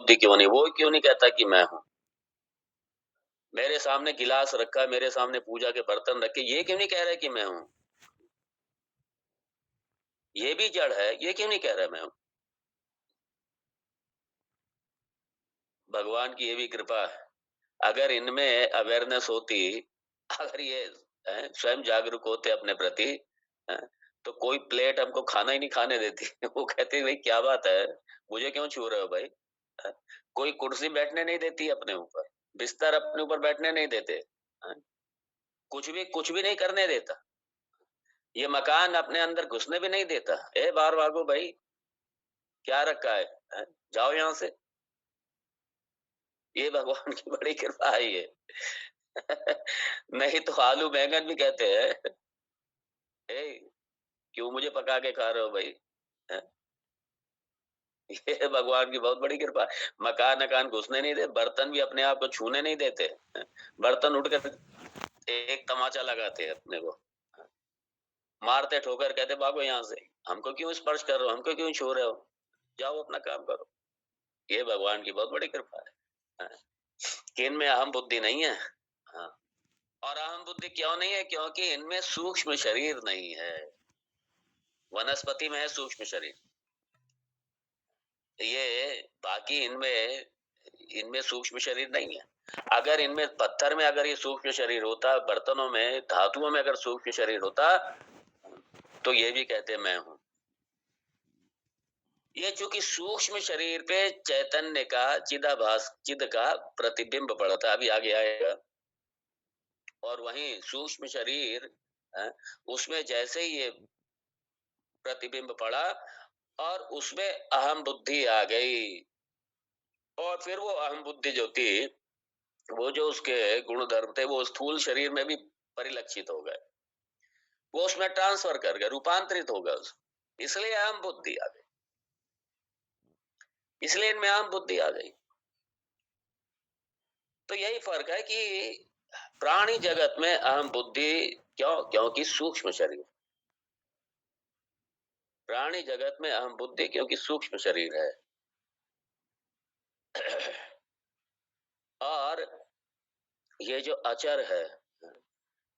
बुद्धि क्यों नहीं, वो क्यों नहीं कहता कि मैं हूँ? मेरे सामने गिलास रखा है, मेरे सामने पूजा के बर्तन रखे, ये क्यों नहीं कह रहा है कि मैं हूँ? ये भी जड़ है, ये क्यों नहीं कह रहा मैं हूँ? भगवान की ये भी कृपा है। अगर इनमें अवेयरनेस होती, अगर ये स्वयं जागरूक होते अपने प्रति, हैं, तो कोई प्लेट हमको खाना ही नहीं खाने देती। वो कहते भाई क्या बात है, मुझे क्यों छू रहे हो भाई? हैं? कोई कुर्सी बैठने नहीं देती अपने ऊपर, बिस्तर अपने ऊपर बैठने नहीं देते, हैं? कुछ भी नहीं करने देता। ये मकान अपने अंदर घुसने भी नहीं देता। ए बाहर भागो भाई, क्या रखा है? हैं? जाओ यहाँ से। ये भगवान की बड़ी कृपा है ये। नहीं तो आलू बैंगन भी कहते हैं। ए, क्यों मुझे पका के खा रहे हो भाई? हैं? ये भगवान की बहुत बड़ी कृपा है। मकान अकान घुसने नहीं दे, बर्तन भी अपने आप को छूने नहीं देते, हैं? बर्तन उठकर एक तमाचा लगाते हैं अपने को, मारते ठोकर, कहते भागो यहाँ से, हमको क्यों स्पर्श कर रहे हो, हमको क्यों छू रहे हो, जाओ अपना काम करो। ये भगवान की बहुत बड़ी कृपा है, हैं? कि इनमें अहम बुद्धि नहीं है। हाँ। और अहम बुद्धि क्यों नहीं है? क्योंकि इनमें सूक्ष्म शरीर नहीं है। वनस्पति में है सूक्ष्म शरीर, ये बाकी इनमें इनमें सूक्ष्म शरीर नहीं है। अगर इनमें पत्थर में अगर ये सूक्ष्म शरीर होता, बर्तनों में धातुओं में अगर सूक्ष्म शरीर होता, तो ये भी कहते मैं हूं। ये चूंकि सूक्ष्म शरीर पे चैतन्य का चिदाभास चिद का प्रतिबिंब पड़ता, अभी आगे आएगा। और वहीं सूक्ष्म शरीर, उसमें जैसे ही ये प्रतिबिंब पड़ा और उसमें अहम बुद्धि आ गई, और फिर वो अहम बुद्धि जो थी, वो जो उसके गुण धर्म थे, वो स्थूल शरीर में भी परिलक्षित हो गए, वो उसमें ट्रांसफर कर गए, रूपांतरित हो गए, इसलिए अहम बुद्धि आ गई, इसलिए इनमें अहम बुद्धि आ गई। तो यही फर्क है कि प्राणी जगत में अहम बुद्धि क्यों? क्योंकि सूक्ष्म शरीर। प्राणी जगत में अहम बुद्धि क्योंकि सूक्ष्म शरीर है। और ये जो अचर है,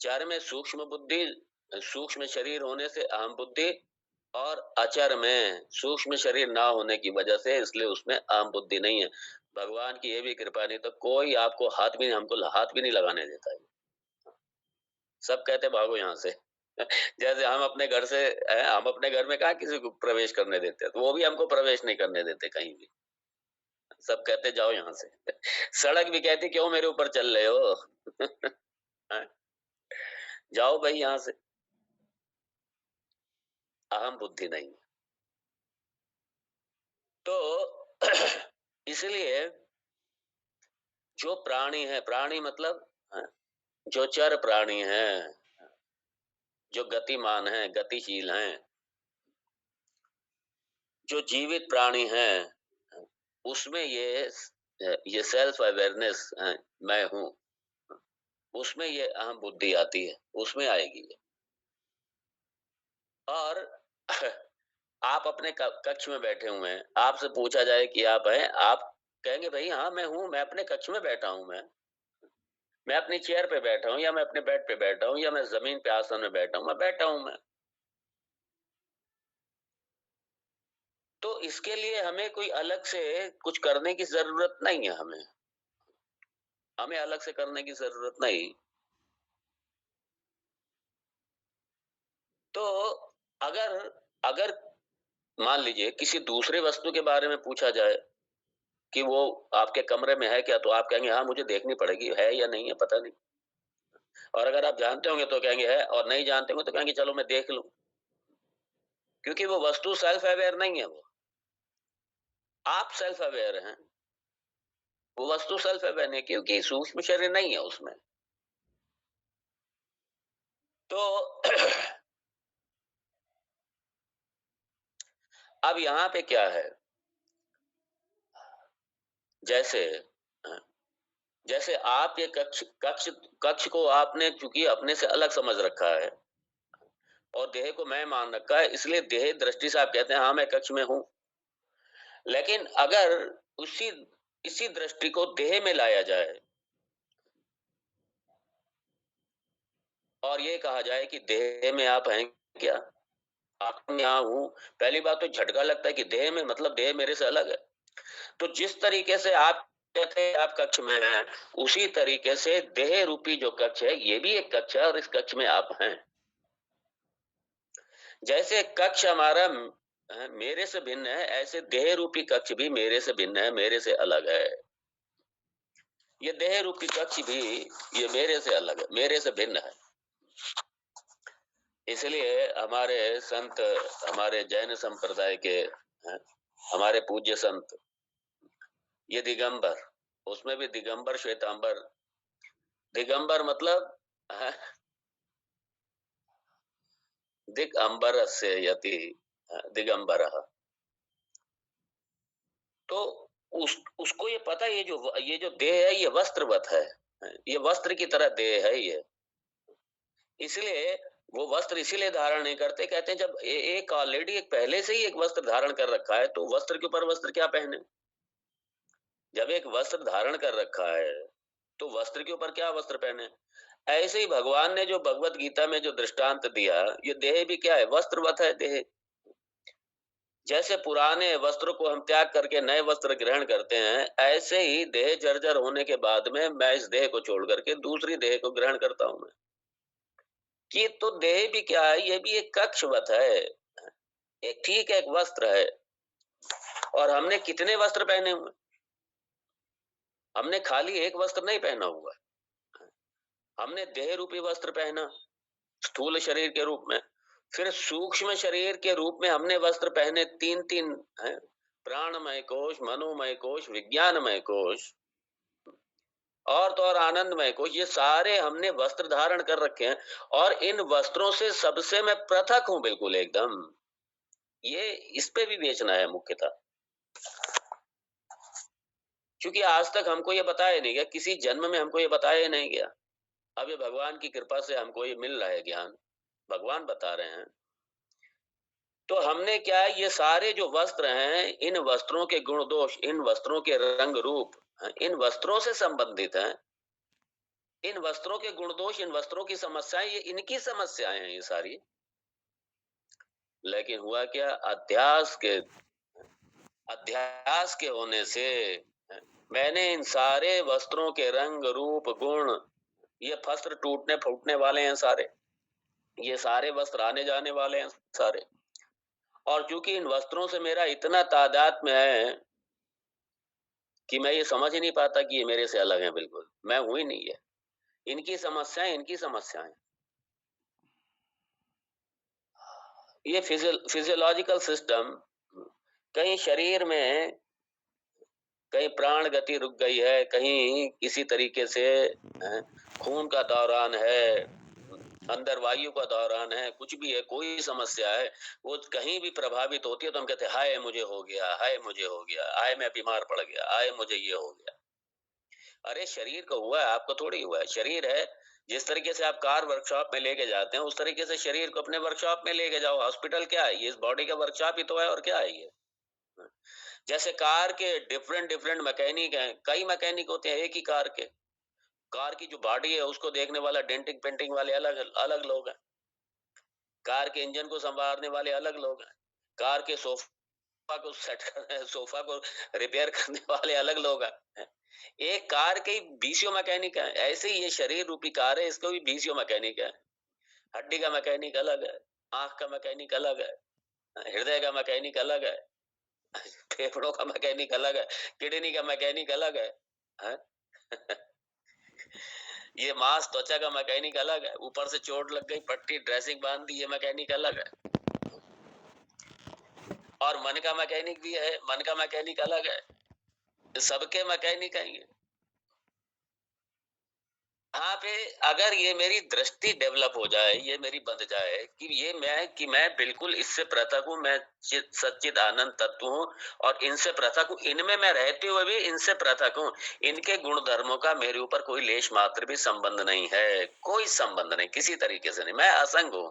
चर में सूक्ष्म बुद्धि, सूक्ष्म शरीर होने से अहम बुद्धि, और अचर में सूक्ष्म शरीर ना होने की वजह से, इसलिए उसमें अहम बुद्धि नहीं है। भगवान की ये भी कृपा, नहीं तो कोई आपको हमको हाथ भी नहीं लगाने देता है। सब कहते भागो यहाँ से। जैसे हम अपने घर से, हम अपने घर में कहाँ किसी को प्रवेश करने देते हैं, तो वो भी हमको प्रवेश नहीं करने देते कहीं भी। सब कहते जाओ यहाँ से। सड़क भी कहती क्यों मेरे ऊपर चल रहे हो? हैं? जाओ भाई यहाँ से। अहम बुद्धि नहीं है। तो इसलिए जो प्राणी है, प्राणी मतलब, जो चर प्राणी है, जो गतिमान है, गतिशील हैं, जो जीवित प्राणी हैं, उसमें ये सेल्फ अवेयरनेस, मैं हूँ, उसमें ये अहम बुद्धि आती है, उसमें आएगी ये। और आप अपने कक्ष में बैठे हुए हैं, आपसे पूछा जाए कि आप हैं, आप कहेंगे भाई हाँ मैं हूँ, मैं अपने कक्ष में बैठा हूँ, मैं अपनी चेयर पे बैठा हूँ, या मैं अपने बेड पे बैठा हूँ, या मैं जमीन पे आसन में बैठा हूँ, मैं बैठा हूँ मैं। तो इसके लिए हमें कोई अलग से कुछ करने की जरूरत नहीं है, हमें अलग से करने की जरूरत नहीं। तो अगर अगर मान लीजिए किसी दूसरे वस्तु के बारे में पूछा जाए कि वो आपके कमरे में है क्या, तो आप कहेंगे हाँ मुझे देखनी पड़ेगी, है या नहीं है पता नहीं। और अगर आप जानते होंगे तो कहेंगे है, और नहीं जानते होंगे तो कहेंगे चलो मैं देख लूं। क्योंकि वो वस्तु सेल्फ अवेयर नहीं है, वो आप सेल्फ अवेयर हैं, वो वस्तु सेल्फ अवेयर नहीं है, क्योंकि सूक्ष्म शरीर नहीं है उसमें। तो अब यहाँ पे क्या है, जैसे अ, जैसे आप ये कक्ष कक्ष कक्ष को आपने चूंकि अपने से अलग समझ रखा है, और देह को मैं मान रखा है, इसलिए देह दृष्टि से आप कहते हैं हाँ मैं कक्ष में हूँ। लेकिन अगर उसी इसी दृष्टि को देह में लाया जाए और ये कहा जाए कि देह में आप हैं क्या? आप यहाँ हूँ। पहली बात तो झटका लगता है कि देह में, मतलब देह मेरे से अलग है। तो जिस तरीके से आप कहते हैं आप कक्ष में हैं, उसी तरीके से देह रूपी जो कक्ष है, ये भी एक कक्ष है और इस कक्ष में आप हैं। जैसे कक्ष हमारा मेरे से भिन्न है, ऐसे देह रूपी कक्ष भी मेरे से भिन्न है, मेरे से अलग है। ये देह रूपी कक्ष भी ये मेरे से अलग है, मेरे से भिन्न है। इसलिए हमारे संत, हमारे जैन संप्रदाय के हमारे पूज्य संत, ये दिगंबर, उसमें भी दिगंबर श्वेतांबर। दिगंबर मतलब दिगंबरस्य यति दिगंबरः। तो उसको ये पता है, ये जो देह है ये वस्त्रवत है, ये वस्त्र की तरह देह है ये। इसलिए वो वस्त्र इसीलिए धारण नहीं करते, कहते हैं जब एक ऑलरेडी एक पहले से ही एक वस्त्र धारण कर रखा है तो वस्त्र के ऊपर वस्त्र क्या पहने। जब एक वस्त्र धारण कर रखा है तो वस्त्र के ऊपर क्या वस्त्र पहने। ऐसे ही भगवान ने जो भगवत गीता में जो दृष्टांत दिया, ये देह भी क्या है, वस्त्रवत है देह। जैसे पुराने वस्त्रों को हम त्याग करके नए वस्त्र ग्रहण करते हैं, ऐसे ही देह जर्जर होने के बाद में मैं इस देह को छोड़ करके दूसरी देह को ग्रहण करता हूं मैं। कि तो देह भी क्या है, ये भी एक कक्षवत है, एक ठीक है, एक वस्त्र है। और हमने कितने वस्त्र पहने हुए, हमने खाली एक वस्त्र नहीं पहना हुआ, हमने देह रूपी वस्त्र पहना स्थूल शरीर के रूप में, फिर सूक्ष्म शरीर के रूप में हमने वस्त्र पहने तीन तीन है, प्राणमय कोश, मनोमय कोश, विज्ञानमय कोश और तो और आनंदमय कोश, ये सारे हमने वस्त्र धारण कर रखे हैं। और इन वस्त्रों से सबसे मैं पृथक हूं बिल्कुल एकदम। ये इस पे भी बेचना है मुख्यतः, क्योंकि आज तक हमको ये बताया नहीं गया, किसी जन्म में हमको ये बताया नहीं गया। अब ये भगवान की कृपा से हमको ये मिल रहा है ज्ञान, भगवान बता रहे हैं। तो हमने क्या है, ये सारे जो वस्त्र हैं, इन वस्त्रों के गुण दोष, इन वस्त्रों के रंग रूप, इन वस्त्रों से संबंधित हैं। इन वस्त्रों के गुण दोष, इन वस्त्रों की समस्याएं, ये इनकी समस्याएं हैं ये सारी। लेकिन हुआ क्या, अध्यास के होने से मैंने इन सारे वस्त्रों के रंग रूप गुण, ये वस्त्र टूटने फूटने वाले हैं सारे, ये सारे वस्त्र आने जाने वाले हैं सारे। और चूंकि इन वस्त्रों से मेरा इतना तादात्म्य है कि मैं ये समझ ही नहीं पाता कि ये मेरे से अलग है, बिल्कुल मैं हूं ही नहीं है। इनकी समस्याएं, इनकी समस्याएं। ये फिजियोलॉजिकल सिस्टम, कहीं शरीर में कहीं प्राण गति रुक गई है, कहीं किसी तरीके से खून का दौरान है, अंदर वायु का दौरान है, कुछ भी है, कोई समस्या है, वो कहीं भी प्रभावित होती है तो हम कहते हैं हाय मुझे हो गया, हाय मुझे हो गया, हाय मैं बीमार पड़ गया, हाय मुझे ये हो गया। अरे शरीर को हुआ है, आपको थोड़ी हुआ है। शरीर है, जिस तरीके से आप कार वर्कशॉप में लेके जाते हैं, उस तरीके से शरीर को अपने वर्कशॉप में लेके जाओ। हॉस्पिटल क्या है, ये इस बॉडी का वर्कशॉप ही तो है, और क्या है ये। जैसे कार के डिफरेंट डिफरेंट मैकेनिक हैं, कई मैकेनिक होते हैं एक ही कार के। कार की जो बॉडी है उसको देखने वाला, डेंटिंग पेंटिंग वाले अलग अलग लोग हैं। कार के इंजन को संवारने वाले अलग लोग हैं। कार के सोफा को सेट करने, सोफा को रिपेयर करने वाले अलग लोग हैं। एक कार के 20 मैकेनिक है, ऐसे ही ये शरीर रूपी कार है, इसको भी 20 मैकेनिक है। हड्डी का मैकेनिक अलग है, आंख का मैकेनिक अलग है, हृदय का मैकेनिक अलग है, फेफड़ों का मैकेनिक अलग है, किडनी का मैकेनिक अलग है? ये मांस त्वचा का मैकेनिक अलग है, ऊपर से चोट लग गई, पट्टी ड्रेसिंग बांध दी, ये मैकेनिक अलग है। और मन का मैकेनिक भी है, मन का मैकेनिक अलग है, सबके मैकेनिक है ये। यहाँ पे अगर ये मेरी दृष्टि डेवलप हो जाए, ये मेरी बन जाए कि मैं बिल्कुल इससे पृथक हूँ, मैं सच्चिद आनंद तत्व हूँ और इनसे पृथक हूँ, इनमें मैं रहते हुए भी इनसे पृथक हूँ, इनके गुण धर्मों का मेरे ऊपर कोई लेश मात्र भी संबंध नहीं है, कोई संबंध नहीं, किसी तरीके से नहीं, मैं असंग हूँ।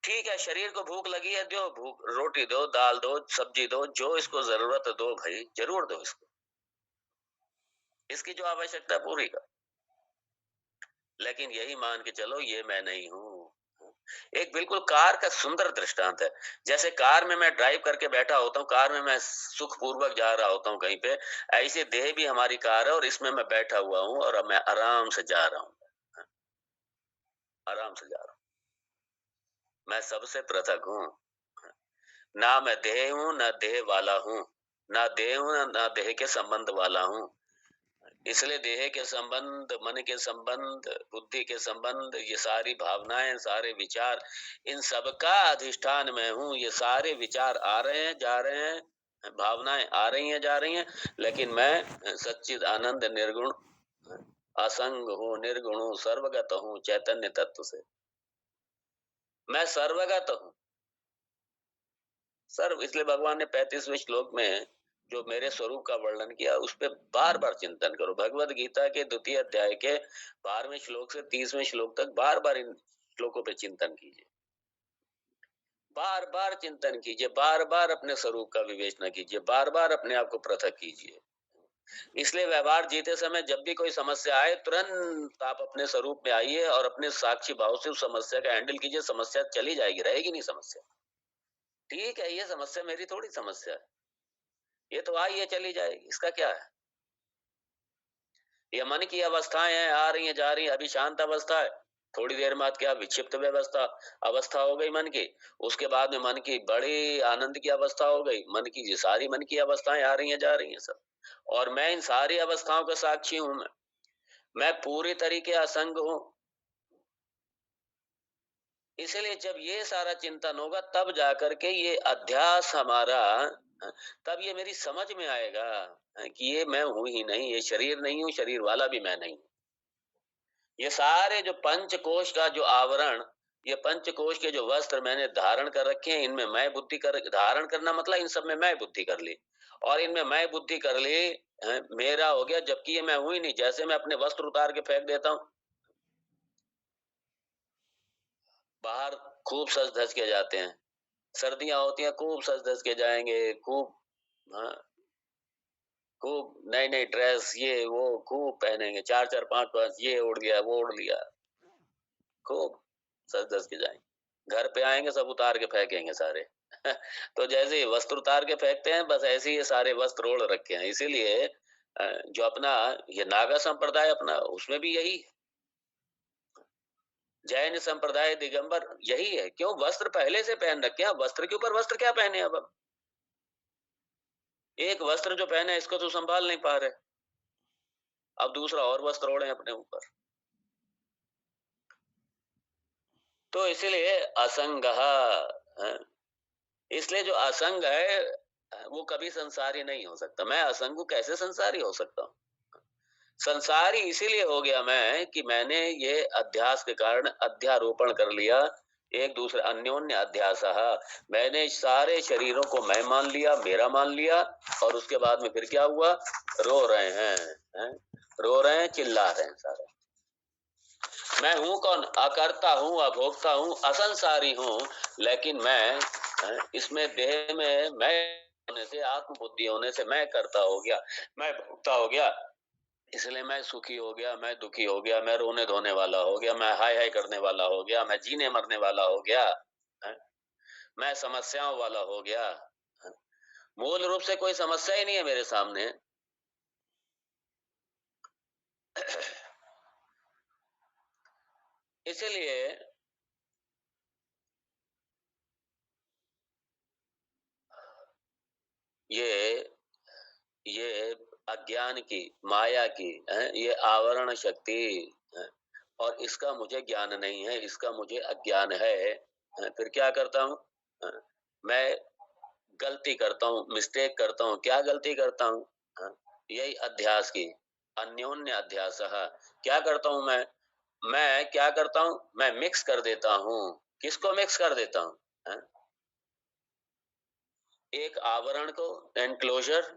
ठीक है, शरीर को भूख लगी है, दो भूख, रोटी दो, दाल दो, सब्जी दो, जो इसको जरूरत है दो भाई, जरूर दो इसको, इसकी जो आवश्यकता है पूरी कर। लेकिन यही मान के चलो ये मैं नहीं हूं। एक बिल्कुल कार का सुंदर दृष्टांत है। जैसे कार में मैं ड्राइव करके बैठा होता हूँ, कार में मैं सुख पूर्वक जा रहा होता हूँ कहीं पे, ऐसे देह भी हमारी कार है और इसमें मैं बैठा हुआ हूँ और अब मैं आराम से जा रहा हूँ, आराम से जा रहा हूँ। मैं सबसे पृथक हूँ, ना मैं देह हूँ ना देह वाला हूँ, ना देह हूँ ना देह के संबंध वाला हूँ। इसलिए देह के संबंध, मन के संबंध, बुद्धि के संबंध, ये सारी भावनाएं, सारे विचार, इन सब का अधिष्ठान मैं हूँ। ये सारे विचार आ रहे हैं, जा रहे हैं, भावनाएं आ रही हैं, जा रही हैं, लेकिन मैं सच्चिद आनंद निर्गुण असंग हूँ, निर्गुण हूँ, सर्वगत हूँ चैतन्य तत्व से। मैं सर्वगत हूँ, सर्व। इसलिए भगवान ने 35वें श्लोक में जो मेरे स्वरूप का वर्णन किया, उस पर बार बार चिंतन करो। भगवद गीता के 2 अध्याय के 12वें श्लोक से 30वें श्लोक तक बार बार इन श्लोकों पे चिंतन कीजिए, बार बार चिंतन कीजिए, बार बार अपने स्वरूप का विवेचना कीजिए, बार बार अपने आप को पृथक कीजिए। इसलिए व्यवहार जीते समय जब भी कोई समस्या आए, तुरंत आप अपने स्वरूप में आइए और अपने साक्षी भाव से उस समस्या का हैंडल कीजिए। समस्या चली जाएगी, रहेगी नहीं समस्या। ठीक है, ये समस्या मेरी थोड़ी समस्या है, ये तो आई है चली जाएगी, इसका क्या है। ये मन की अवस्थाएं हैं, आ रही हैं जा रही हैं। अभी शांत अवस्था है, थोड़ी देर बाद क्या विक्षिप्त व्यवस्था अवस्था हो गई मन की, उसके बाद में मन की बड़ी आनंद की अवस्था हो गई। मन की ये सारी मन की अवस्थाएं आ रही हैं जा रही हैं सब, और मैं इन सारी अवस्थाओं का साक्षी हूं। मैं पूरी तरीके असंग हूं। इसलिए जब ये सारा चिंतन होगा, तब जाकर के ये अध्यास हमारा, तब ये मेरी समझ में आएगा कि ये मैं हूं ही नहीं, ये शरीर नहीं हूं, शरीर वाला भी मैं नहीं। ये सारे जो पंचकोश का जो आवरण, ये पंचकोश के जो वस्त्र मैंने धारण कर रखे हैं, इनमें मैं बुद्धि कर, धारण करना मतलब इन सब में मैं बुद्धि कर ली, और इनमें मैं बुद्धि कर ली, मेरा हो गया, जबकि ये मैं हूं ही नहीं। जैसे मैं अपने वस्त्र उतार के फेंक देता हूँ, बाहर खूब सज धज के जाते हैं, सर्दियां होती हैं, खूब सज धज के जाएंगे, खूब, हाँ, खूब नई नई ड्रेस, ये वो खूब पहनेंगे, चार चार पांच पांच, ये ओढ़ लिया वो ओढ़ लिया, खूब सज धज के जाएंगे। घर पे आएंगे सब उतार के फेंकेंगे सारे। तो जैसे ही वस्त्र उतार के फेंकते हैं, बस ऐसे ही ये सारे वस्त्र ओढ़ रखे हैं। इसीलिए जो अपना ये नागा संप्रदाय अपना, उसमें भी यही है। जैन संप्रदाय दिगंबर यही है। क्यों? वस्त्र पहले से पहन रखे हैं, वस्त्र के ऊपर वस्त्र क्या पहने अब हम? एक वस्त्र जो पहने इसको तो संभाल नहीं पा रहे, अब दूसरा और वस्त्र ओढ़े अपने ऊपर। तो इसीलिए असंग, इसलिए जो असंग है वो कभी संसारी नहीं हो सकता। मैं असंग हूं, कैसे संसारी हो सकता हूँ? संसारी इसीलिए हो गया मैं कि मैंने ये अध्यास के कारण अध्यारोपण कर लिया, एक दूसरे अन्योन्य अध्यास। मैंने सारे शरीरों को मैं मान लिया, मेरा मान लिया, और उसके बाद में फिर क्या हुआ? रो रहे हैं? रो रहे हैं, चिल्ला रहे हैं सारे। मैं हूं कौन? अकर्ता हूं, अभोक्ता हूं, असंसारी हूं। लेकिन मैं इसमें देह में मैं होने से, आत्म बुद्धि होने से मैं करता हो गया, मैं भोक्ता हो गया। इसलिए मैं सुखी हो गया, मैं दुखी हो गया, मैं रोने धोने वाला हो गया, मैं हाय हाय करने वाला हो गया, मैं जीने मरने वाला हो गया, है? मैं समस्याओं वाला हो गया। है? मूल रूप से कोई समस्या ही नहीं है मेरे सामने। इसलिए ये ये अज्ञान की, माया की, ये आवरण शक्ति, है? और इसका मुझे ज्ञान नहीं है, इसका मुझे अज्ञान है? फिर क्या करता हूँ? मैं गलती करता हूँ, मिस्टेक करता हूँ। क्या गलती करता हूँ? यही अध्यास की, अन्योन्य अध्यास। क्या करता हूँ मैं क्या करता हूँ? मैं मिक्स कर देता हूँ। किसको मिक्स कर देता हूँ? एक आवरण को, एनक्लोजर,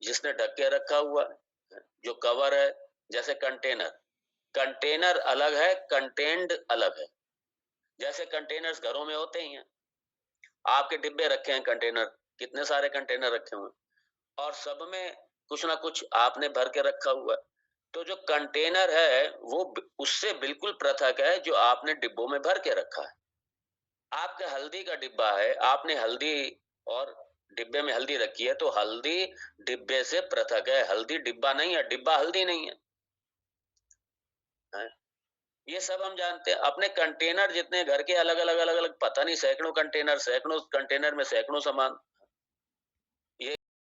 जिसने ढक के रखा हुआ है, जो कवर है, जैसे कंटेनर। कंटेनर अलग है, कंटेन्ड अलग है। जैसे कंटेनर्स घरों में होते ही हैं, आपके डिब्बे रखे हैं कंटेनर, कितने सारे कंटेनर रखे हुए हैं और सब में कुछ ना कुछ आपने भर के रखा हुआ है। तो जो कंटेनर है वो उससे बिल्कुल पृथक है जो आपने डिब्बों में भर के रखा है। आपके हल्दी का डिब्बा है, आपने हल्दी और डिब्बे में हल्दी रखी है, तो हल्दी डिब्बे से पृथक है, हल्दी डिब्बा नहीं है, डिब्बा हल्दी नहीं है। हैं? ये सब हम जानते हैं। अपने कंटेनर जितने घर के अलग अलग अलग अलग पता नहीं सैकड़ों कंटेनर में सैकड़ों सामान